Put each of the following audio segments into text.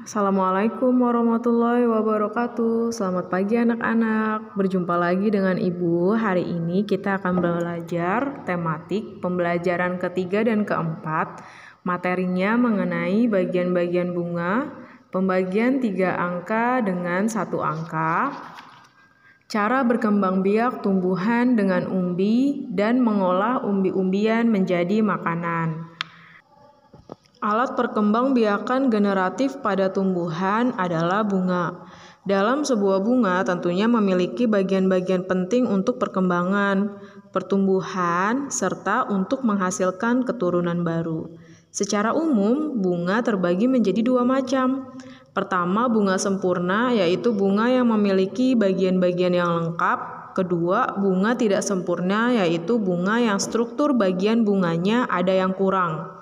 Assalamualaikum warahmatullahi wabarakatuh. Selamat pagi anak-anak. Berjumpa lagi dengan Ibu. Hari ini kita akan belajar tematik pembelajaran ketiga dan keempat. Materinya mengenai bagian-bagian bunga, pembagian 3 angka dengan 1 angka, cara berkembang biak tumbuhan dengan umbi, dan mengolah umbi-umbian menjadi makanan. Alat perkembangbiakan generatif pada tumbuhan adalah bunga. Dalam sebuah bunga tentunya memiliki bagian-bagian penting untuk perkembangan, pertumbuhan, serta untuk menghasilkan keturunan baru. Secara umum, bunga terbagi menjadi 2 macam. Pertama, bunga sempurna, yaitu bunga yang memiliki bagian-bagian yang lengkap. Kedua, bunga tidak sempurna, yaitu bunga yang struktur bagian bunganya ada yang kurang.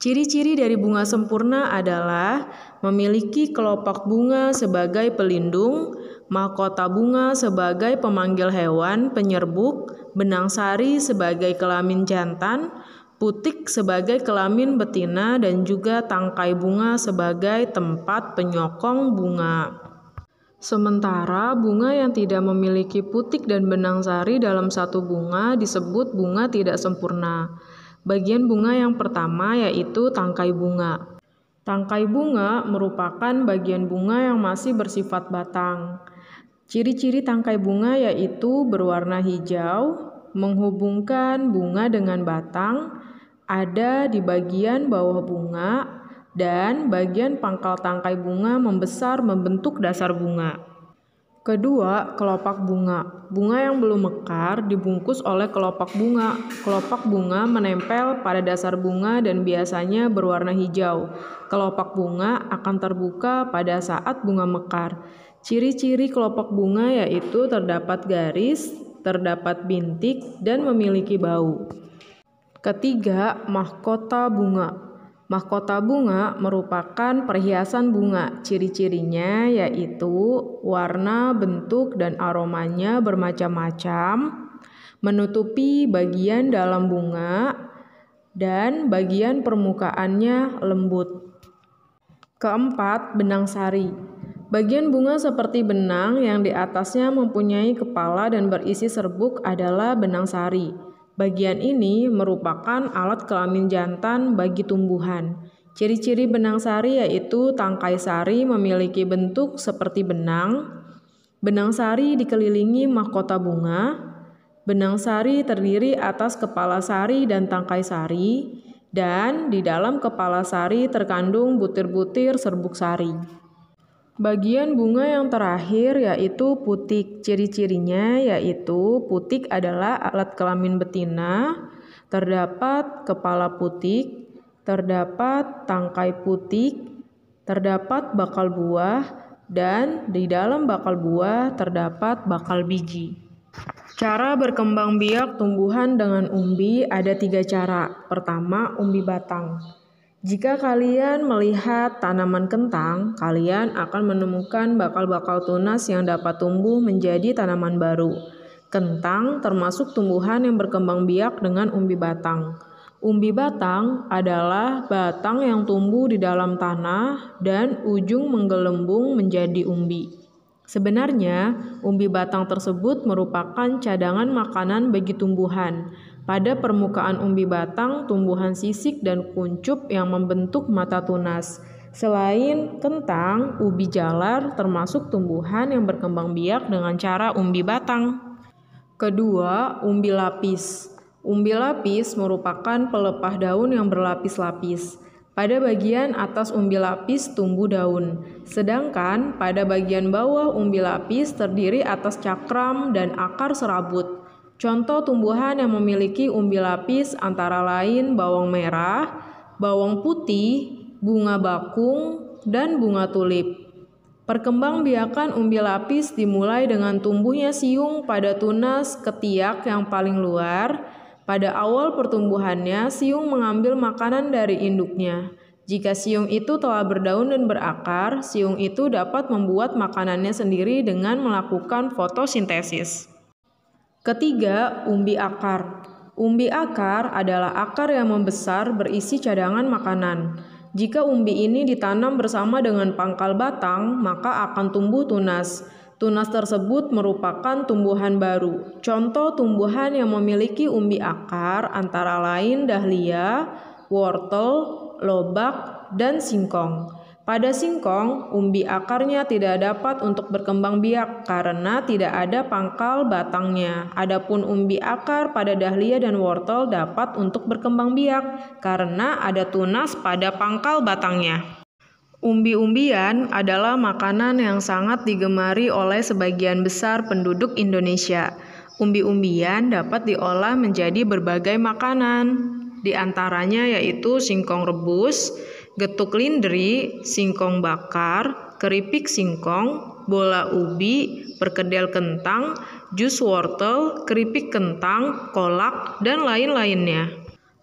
Ciri-ciri dari bunga sempurna adalah memiliki kelopak bunga sebagai pelindung, mahkota bunga sebagai pemanggil hewan penyerbuk, benang sari sebagai kelamin jantan, putik sebagai kelamin betina, dan juga tangkai bunga sebagai tempat penyokong bunga. Sementara bunga yang tidak memiliki putik dan benang sari dalam satu bunga disebut bunga tidak sempurna. Bagian bunga yang pertama yaitu tangkai bunga. Tangkai bunga merupakan bagian bunga yang masih bersifat batang. Ciri-ciri tangkai bunga yaitu berwarna hijau, menghubungkan bunga dengan batang, ada di bagian bawah bunga, dan bagian pangkal tangkai bunga membesar membentuk dasar bunga. Kedua, kelopak bunga. Bunga yang belum mekar dibungkus oleh kelopak bunga. Kelopak bunga menempel pada dasar bunga dan biasanya berwarna hijau. Kelopak bunga akan terbuka pada saat bunga mekar. Ciri-ciri kelopak bunga yaitu terdapat garis, terdapat bintik, dan memiliki bau. Ketiga, mahkota bunga. Mahkota bunga merupakan perhiasan bunga. Ciri-cirinya yaitu warna, bentuk, dan aromanya bermacam-macam, menutupi bagian dalam bunga, dan bagian permukaannya lembut. Keempat, benang sari. Bagian bunga seperti benang yang di atasnya mempunyai kepala dan berisi serbuk adalah benang sari. Bagian ini merupakan alat kelamin jantan bagi tumbuhan. Ciri-ciri benang sari yaitu tangkai sari memiliki bentuk seperti benang. Benang sari dikelilingi mahkota bunga. Benang sari terdiri atas kepala sari dan tangkai sari. Dan di dalam kepala sari terkandung butir-butir serbuk sari. Bagian bunga yang terakhir yaitu putik. Ciri-cirinya yaitu putik adalah alat kelamin betina, terdapat kepala putik, terdapat tangkai putik, terdapat bakal buah, dan di dalam bakal buah terdapat bakal biji. Cara berkembang biak tumbuhan dengan umbi ada 3 cara. Pertama, umbi batang. Jika kalian melihat tanaman kentang, kalian akan menemukan bakal-bakal tunas yang dapat tumbuh menjadi tanaman baru. Kentang termasuk tumbuhan yang berkembang biak dengan umbi batang. Umbi batang adalah batang yang tumbuh di dalam tanah dan ujung menggelembung menjadi umbi. Sebenarnya, umbi batang tersebut merupakan cadangan makanan bagi tumbuhan. Pada permukaan umbi batang, tumbuhan sisik dan kuncup yang membentuk mata tunas. Selain kentang, ubi jalar termasuk tumbuhan yang berkembang biak dengan cara umbi batang. Kedua, umbi lapis. Umbi lapis merupakan pelepah daun yang berlapis-lapis. Pada bagian atas umbi lapis tumbuh daun, sedangkan pada bagian bawah umbi lapis terdiri atas cakram dan akar serabut. Contoh tumbuhan yang memiliki umbi lapis antara lain bawang merah, bawang putih, bunga bakung, dan bunga tulip. Perkembangbiakan umbi lapis dimulai dengan tumbuhnya siung pada tunas ketiak yang paling luar. Pada awal pertumbuhannya, siung mengambil makanan dari induknya. Jika siung itu telah berdaun dan berakar, siung itu dapat membuat makanannya sendiri dengan melakukan fotosintesis. Ketiga, umbi akar. Umbi akar adalah akar yang membesar berisi cadangan makanan. Jika umbi ini ditanam bersama dengan pangkal batang, maka akan tumbuh tunas. Tunas tersebut merupakan tumbuhan baru. Contoh tumbuhan yang memiliki umbi akar antara lain dahlia, wortel, lobak, dan singkong. Pada singkong, umbi akarnya tidak dapat untuk berkembang biak karena tidak ada pangkal batangnya. Adapun umbi akar pada dahlia dan wortel dapat untuk berkembang biak karena ada tunas pada pangkal batangnya. Umbi-umbian adalah makanan yang sangat digemari oleh sebagian besar penduduk Indonesia. Umbi-umbian dapat diolah menjadi berbagai makanan, di antaranya yaitu singkong rebus, getuk lindri, singkong bakar, keripik singkong, bola ubi, perkedel kentang, jus wortel, keripik kentang, kolak, dan lain-lainnya.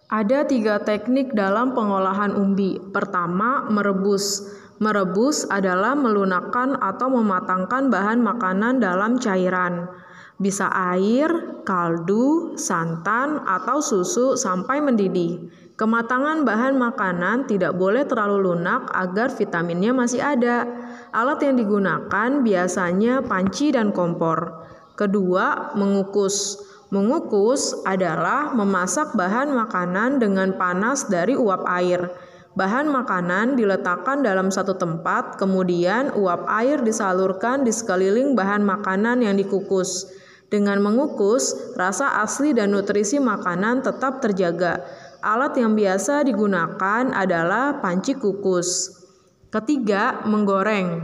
Ada 3 teknik dalam pengolahan umbi. Pertama, merebus. Merebus adalah melunakkan atau mematangkan bahan makanan dalam cairan. Bisa air, kaldu, santan, atau susu sampai mendidih. Kematangan bahan makanan tidak boleh terlalu lunak agar vitaminnya masih ada. Alat yang digunakan biasanya panci dan kompor. Kedua, mengukus. Mengukus adalah memasak bahan makanan dengan panas dari uap air. Bahan makanan diletakkan dalam satu tempat, kemudian uap air disalurkan di sekeliling bahan makanan yang dikukus. Dengan mengukus, rasa asli dan nutrisi makanan tetap terjaga. Alat yang biasa digunakan adalah panci kukus. Ketiga, menggoreng.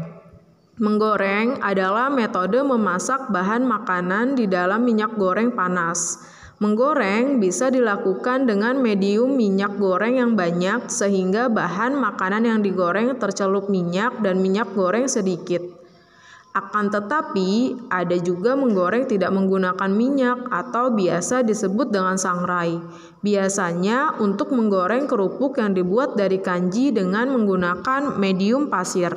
Menggoreng adalah metode memasak bahan makanan di dalam minyak goreng panas. Menggoreng bisa dilakukan dengan medium minyak goreng yang banyak sehingga bahan makanan yang digoreng tercelup minyak dan minyak goreng sedikit. Akan tetapi, ada juga menggoreng tidak menggunakan minyak atau biasa disebut dengan sangrai. Biasanya untuk menggoreng kerupuk yang dibuat dari kanji dengan menggunakan medium pasir.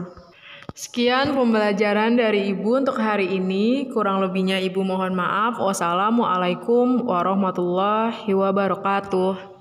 Sekian pembelajaran dari Ibu untuk hari ini. Kurang lebihnya Ibu mohon maaf. Wassalamualaikum warahmatullahi wabarakatuh.